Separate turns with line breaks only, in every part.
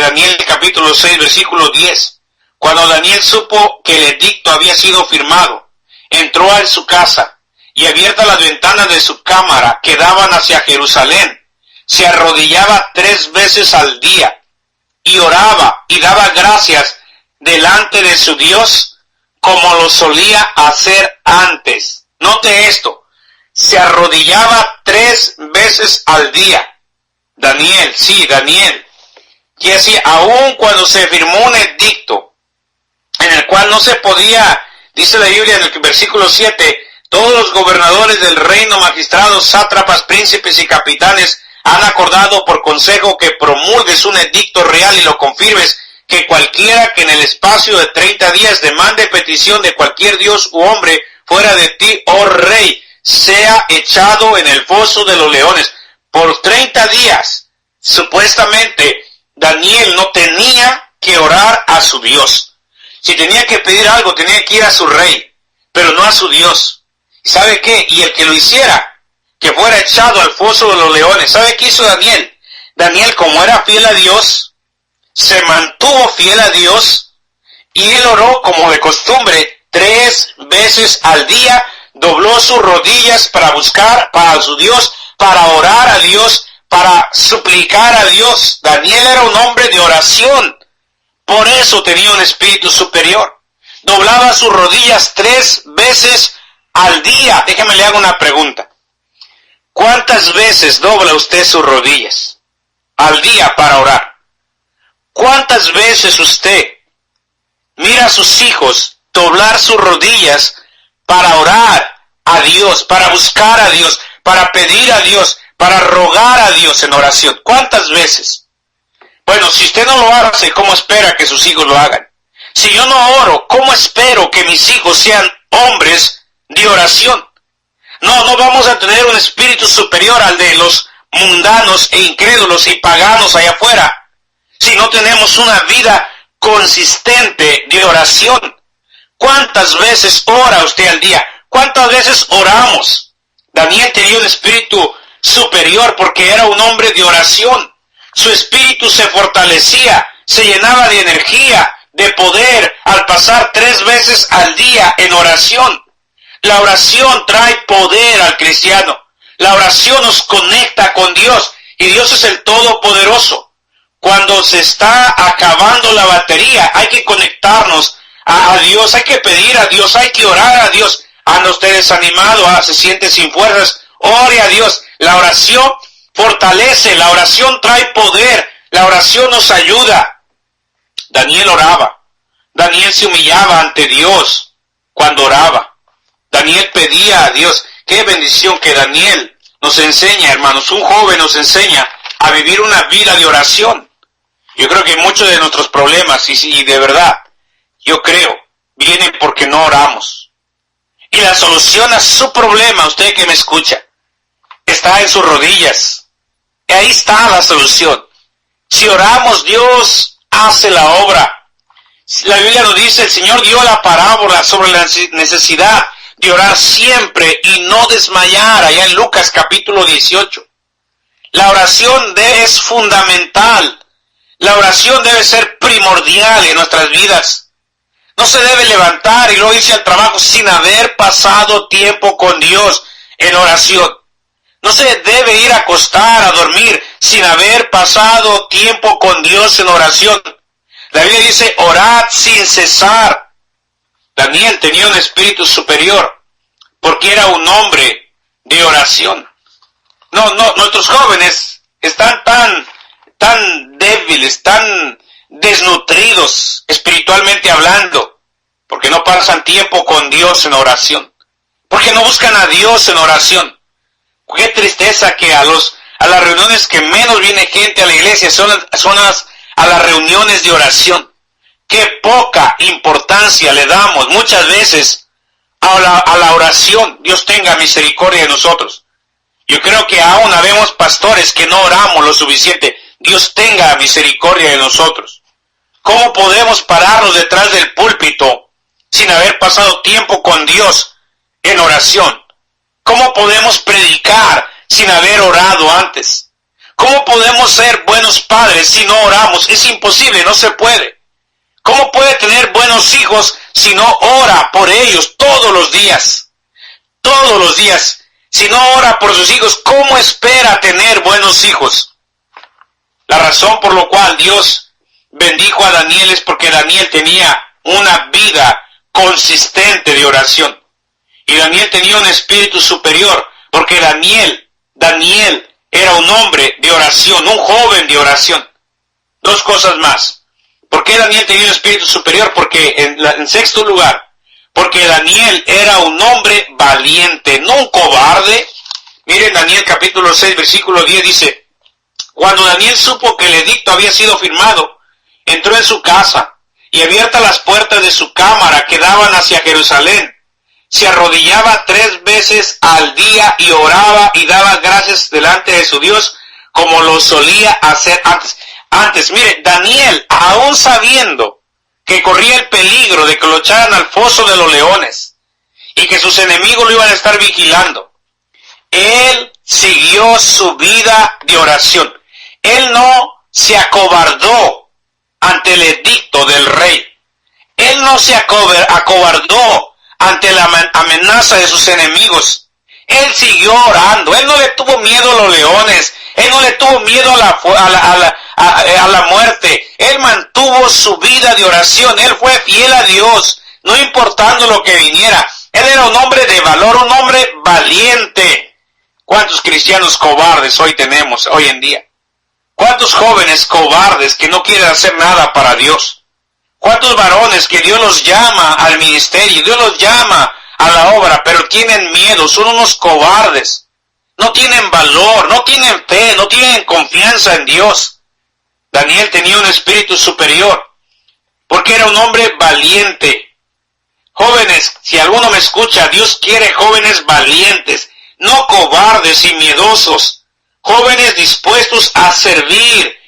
Daniel capítulo 6, versículo 10. Cuando Daniel supo que el edicto había sido firmado, entró a su casa y abiertas las ventanas de su cámara que daban hacia Jerusalén, se arrodillaba 3 veces al día y oraba y daba gracias delante de su Dios como lo solía hacer antes. Note esto, se arrodillaba 3 veces al día. Daniel, que así, aun cuando se firmó un edicto en el cual no se podía, dice la Biblia en el versículo 7, todos los gobernadores del reino, magistrados, sátrapas, príncipes y capitanes han acordado por consejo que promulgues un edicto real y lo confirmes, que cualquiera que en el espacio de 30 días demande petición de cualquier dios u hombre fuera de ti, oh rey, sea echado en el foso de los leones. Por 30 días, supuestamente, Daniel no tenía que orar a su Dios. Si tenía que pedir algo, tenía que ir a su rey, pero no a su Dios. ¿Sabe qué? Y el que lo hiciera, que fuera echado al foso de los leones. ¿Sabe qué hizo Daniel? Daniel, como era fiel a Dios, se mantuvo fiel a Dios, y él oró como de costumbre 3 veces al día, dobló sus rodillas para buscar para su Dios, para orar a Dios, para suplicar a Dios. Daniel era un hombre de oración, por eso tenía un espíritu superior. Doblaba sus rodillas 3 veces al día. Déjeme le hago una pregunta. ¿Cuántas veces dobla usted sus rodillas al día para orar? ¿Cuántas veces usted mira a sus hijos doblar sus rodillas para orar a Dios, para buscar a Dios, para pedir a Dios, para rogar a Dios en oración? ¿Cuántas veces? Bueno, si usted no lo hace, ¿cómo espera que sus hijos lo hagan? Si yo no oro, ¿cómo espero que mis hijos sean hombres de oración? No vamos a tener un espíritu superior al de los mundanos e incrédulos y paganos allá afuera si no tenemos una vida consistente de oración. ¿Cuántas veces ora usted al día? ¿Cuántas veces oramos? Daniel tenía un espíritu superior porque era un hombre de oración. Su espíritu se fortalecía, se llenaba de energía, de poder al pasar 3 veces al día en oración. La oración trae poder al cristiano. La oración nos conecta con Dios y Dios es el Todopoderoso. Cuando se está acabando la batería, hay que conectarnos a Dios, hay que pedir a Dios, hay que orar a Dios. Anda usted desanimado, se siente sin fuerzas, ore a Dios. La oración fortalece, la oración trae poder, la oración nos ayuda. Daniel oraba, Daniel se humillaba ante Dios cuando oraba. Daniel pedía a Dios. Qué bendición que Daniel nos enseña, hermanos. Un joven nos enseña a vivir una vida de oración. Yo creo que muchos de nuestros problemas, y de verdad, yo creo, vienen porque no oramos. Y la solución a su problema, usted que me escucha, está en sus rodillas. Y ahí está la solución. Si oramos, Dios hace la obra. La Biblia nos dice, el Señor dio la parábola sobre la necesidad de orar siempre y no desmayar, allá en Lucas capítulo 18. La oración es fundamental. La oración debe ser primordial en nuestras vidas. No se debe levantar y luego irse al trabajo sin haber pasado tiempo con Dios en oración. No se debe ir a acostar, a dormir, sin haber pasado tiempo con Dios en oración. La Biblia dice, orad sin cesar. Daniel tenía un espíritu superior porque era un hombre de oración. Nuestros jóvenes están tan débiles, tan desnutridos espiritualmente hablando, porque no pasan tiempo con Dios en oración, porque no buscan a Dios en oración. Qué tristeza que a las reuniones que menos viene gente a la iglesia son a las reuniones de oración. Qué poca importancia le damos muchas veces a la oración. Dios tenga misericordia de nosotros. Yo creo que aún habemos pastores que no oramos lo suficiente. Dios tenga misericordia de nosotros. ¿Cómo podemos pararnos detrás del púlpito sin haber pasado tiempo con Dios en oración? ¿Cómo podemos predicar sin haber orado antes? ¿Cómo podemos ser buenos padres si no oramos? Es imposible, no se puede. ¿Cómo puede tener buenos hijos si no ora por ellos todos los días? Todos los días. Si no ora por sus hijos, ¿cómo espera tener buenos hijos? La razón por la cual Dios bendijo a Daniel es porque Daniel tenía una vida consistente de oración. Y Daniel tenía un espíritu superior, porque Daniel era un hombre de oración, un joven de oración. Dos cosas más. ¿Por qué Daniel tenía un espíritu superior? Porque en sexto lugar, porque Daniel era un hombre valiente, no un cobarde. Miren Daniel capítulo 6, versículo 10 dice, cuando Daniel supo que el edicto había sido firmado, entró en su casa y abiertas las puertas de su cámara que daban hacia Jerusalén, se arrodillaba 3 veces al día y oraba y daba gracias delante de su Dios como lo solía hacer antes. Mire, Daniel, aún sabiendo que corría el peligro de que lo echaran al foso de los leones y que sus enemigos lo iban a estar vigilando, él siguió su vida de oración. Él no se acobardó ante el edicto del rey. Él no se acobardó ante la amenaza de sus enemigos. Él siguió orando. Él no le tuvo miedo a los leones. Él no le tuvo miedo a la muerte. Él mantuvo su vida de oración. Él fue fiel a Dios, no importando lo que viniera. Él era un hombre de valor, un hombre valiente. ¿Cuántos cristianos cobardes hoy tenemos, hoy en día? ¿Cuántos jóvenes cobardes que no quieren hacer nada para Dios? ¿Cuántos varones que Dios los llama al ministerio, Dios los llama a la obra, pero tienen miedo, son unos cobardes? No tienen valor, no tienen fe, no tienen confianza en Dios. Daniel tenía un espíritu superior, porque era un hombre valiente. Jóvenes, si alguno me escucha, Dios quiere jóvenes valientes, no cobardes y miedosos. Jóvenes dispuestos a servir,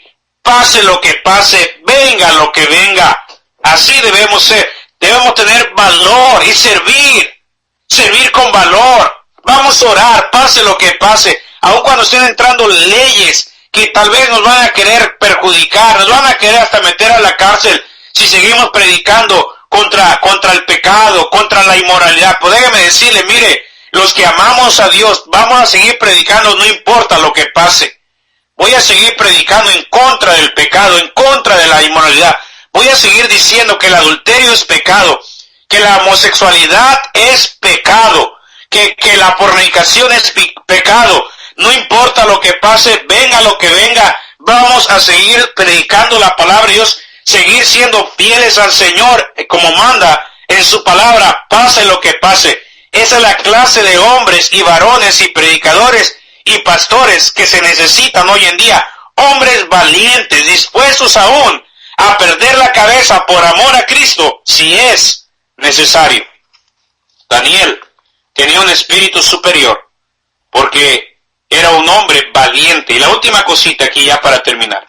pase lo que pase, venga lo que venga. Así debemos ser, debemos tener valor y servir con valor. Vamos a orar, pase lo que pase, aun cuando estén entrando leyes que tal vez nos van a querer perjudicar, nos van a querer hasta meter a la cárcel si seguimos predicando contra el pecado, contra la inmoralidad. Pues déjeme decirle, mire, los que amamos a Dios, vamos a seguir predicando, no importa lo que pase. Voy a seguir predicando en contra del pecado, en contra de la inmoralidad. Voy a seguir diciendo que el adulterio es pecado, que la homosexualidad es pecado, que la fornicación es pecado. No importa lo que pase, venga lo que venga, vamos a seguir predicando la palabra de Dios, seguir siendo fieles al Señor como manda en su palabra, pase lo que pase. Esa es la clase de hombres y varones y predicadores y pastores que se necesitan hoy en día. Hombres valientes, dispuestos aún a perder la cabeza por amor a Cristo, si es necesario. Daniel tenía un espíritu superior, porque era un hombre valiente. Y la última cosita aquí ya para terminar.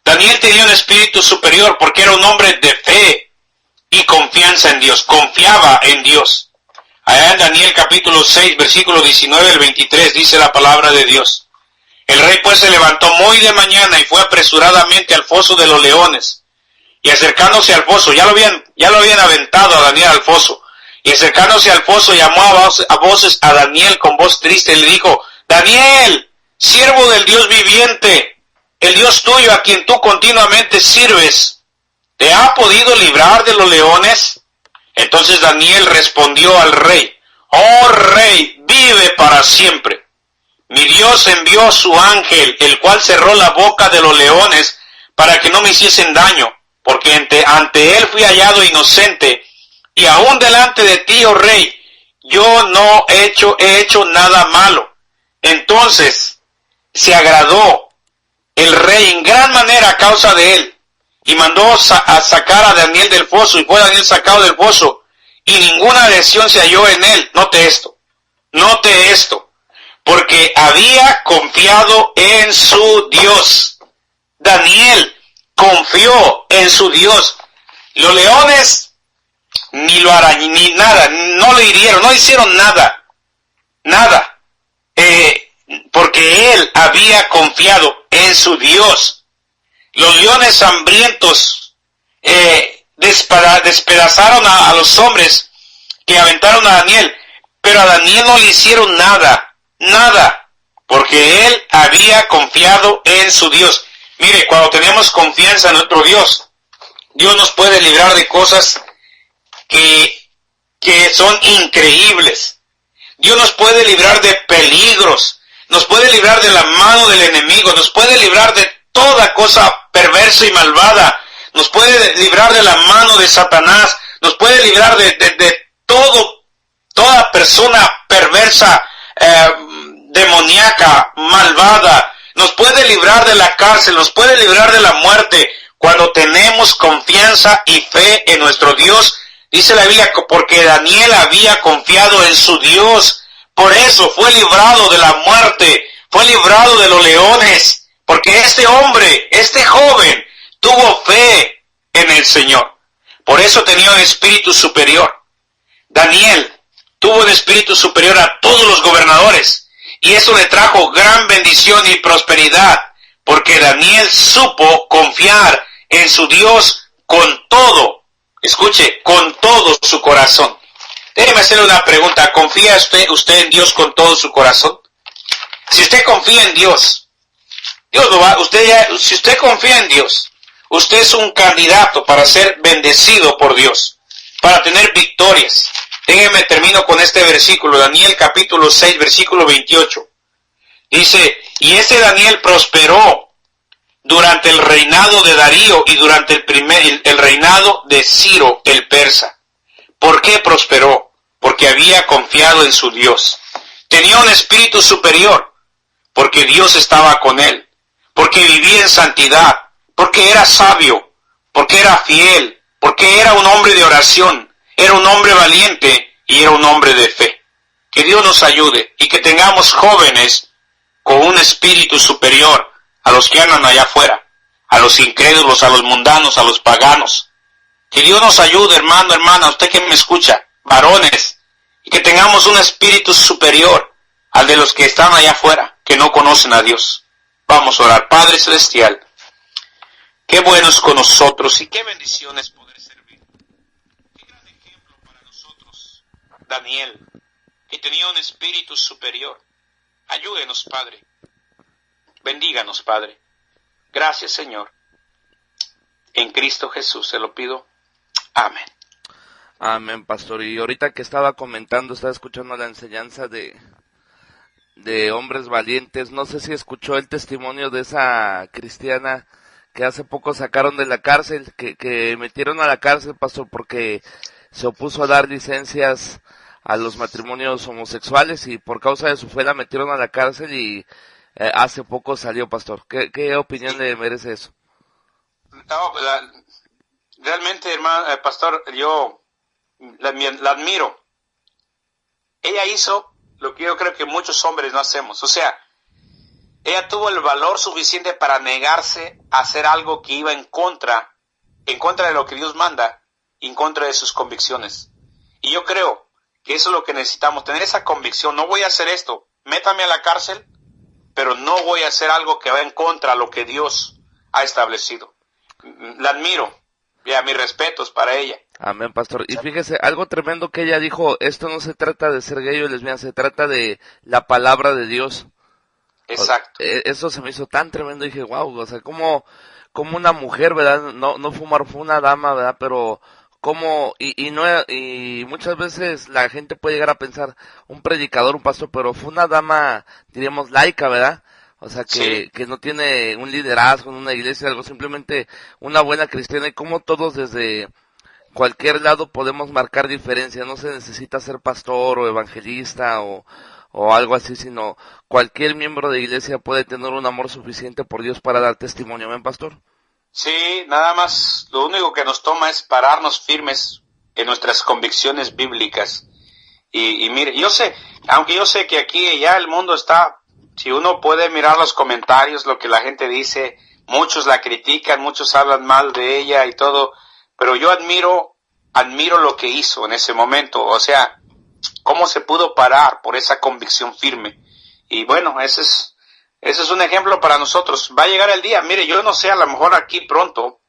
Daniel tenía un espíritu superior porque era un hombre de fe y confianza en Dios. Confiaba en Dios. Allá en Daniel capítulo 6, versículo 19 al 23, dice la palabra de Dios. El rey pues se levantó muy de mañana y fue apresuradamente al foso de los leones. Y acercándose al foso, ya lo habían aventado a Daniel al foso. Y acercándose al foso llamó a voces a Daniel con voz triste y le dijo, Daniel, siervo del Dios viviente, el Dios tuyo a quien tú continuamente sirves, ¿te ha podido librar de los leones? Entonces Daniel respondió al rey, oh rey, vive para siempre. Mi Dios envió su ángel, el cual cerró la boca de los leones para que no me hiciesen daño, porque ante él fui hallado inocente, y aún delante de ti, oh rey, yo no he hecho nada malo. Entonces se agradó el rey en gran manera a causa de él, y mandó a sacar a Daniel del foso, y fue Daniel sacado del foso, y ninguna lesión se halló en él. Note esto, porque había confiado en su Dios. Daniel confió en su Dios. Los leones ni lo arañaron, ni nada, no le hirieron, no hicieron nada, porque él había confiado en su Dios. Los leones hambrientos despedazaron a los hombres que aventaron a Daniel, pero a Daniel no le hicieron nada, porque él había confiado en su Dios. Mire, cuando tenemos confianza en nuestro Dios, Dios nos puede librar de cosas que son increíbles. Dios nos puede librar de peligros, nos puede librar de la mano del enemigo, nos puede librar de toda cosa perversa y malvada, nos puede librar de la mano de Satanás, nos puede librar de toda persona perversa, demoníaca, malvada, nos puede librar de la cárcel, nos puede librar de la muerte, cuando tenemos confianza y fe en nuestro Dios. Dice la Biblia, porque Daniel había confiado en su Dios, por eso fue librado de la muerte, fue librado de los leones, porque este hombre, este joven, tuvo fe en el Señor. Por eso tenía un espíritu superior. Daniel tuvo un espíritu superior a todos los gobernadores, y eso le trajo gran bendición y prosperidad, porque Daniel supo confiar en su Dios con todo, escuche, con todo su corazón. Déjeme hacerle una pregunta, ¿confía usted en Dios con todo su corazón? Si usted confía en Dios, si usted confía en Dios, usted es un candidato para ser bendecido por Dios, para tener victorias. Déjeme termino con este versículo, Daniel capítulo 6, versículo 28. Dice, y ese Daniel prosperó durante el reinado de Darío y durante el reinado de Ciro el persa. ¿Por qué prosperó? Porque había confiado en su Dios. Tenía un espíritu superior, porque Dios estaba con él, porque vivía en santidad, porque era sabio, porque era fiel, porque era un hombre de oración, era un hombre valiente y era un hombre de fe. Que Dios nos ayude y que tengamos jóvenes con un espíritu superior a los que andan allá afuera, a los incrédulos, a los mundanos, a los paganos. Que Dios nos ayude, hermano, hermana, usted que me escucha, varones, y que tengamos un espíritu superior al de los que están allá afuera, que no conocen a Dios. Vamos a orar. Padre Celestial, qué bueno es con nosotros y qué bendiciones poder servir. Qué gran ejemplo para nosotros, Daniel, que tenía un espíritu superior. Ayúdenos, Padre. Bendíganos, Padre. Gracias, Señor. En Cristo Jesús se lo pido. Amén.
Amén, pastor. Y ahorita que estaba escuchando la enseñanza de hombres valientes. No sé si escuchó el testimonio de esa cristiana que hace poco sacaron de la cárcel, que metieron a la cárcel, pastor, porque se opuso a dar licencias a los matrimonios homosexuales y por causa de su fe la metieron a la cárcel y hace poco salió, pastor. ¿Qué opinión le merece eso?
No, realmente, hermano, pastor, yo la admiro. Ella hizo lo que yo creo que muchos hombres no hacemos. O sea, ella tuvo el valor suficiente para negarse a hacer algo que iba en contra de lo que Dios manda, en contra de sus convicciones. Y yo creo que eso es lo que necesitamos, tener esa convicción. No voy a hacer esto, métame a la cárcel, pero no voy a hacer algo que va en contra de lo que Dios ha establecido. La admiro, ya mis respetos para ella.
Amén, pastor. Y fíjese, algo tremendo que ella dijo, esto no se trata de ser gay o lesbiana, se trata de la palabra de Dios.
Exacto.
Eso se me hizo tan tremendo, dije, wow, o sea, como una mujer, ¿verdad? No fumar, fue una dama, ¿verdad? Pero como, y muchas veces la gente puede llegar a pensar, un predicador, un pastor, pero fue una dama, diríamos, laica, ¿verdad? O sea, que no tiene un liderazgo en una iglesia, algo, simplemente una buena cristiana, y como todos desde cualquier lado podemos marcar diferencia, no se necesita ser pastor o evangelista o algo así, sino cualquier miembro de iglesia puede tener un amor suficiente por Dios para dar testimonio, ¿ven, pastor?
Sí, nada más, lo único que nos toma es pararnos firmes en nuestras convicciones bíblicas. Y mire, aunque yo sé que aquí ya el mundo está, si uno puede mirar los comentarios, lo que la gente dice, muchos la critican, muchos hablan mal de ella y todo, pero yo admiro lo que hizo en ese momento, o sea, cómo se pudo parar por esa convicción firme. Y bueno, ese es Ese es un ejemplo para nosotros. Va a llegar el día, mire, yo no sé, a lo mejor aquí pronto,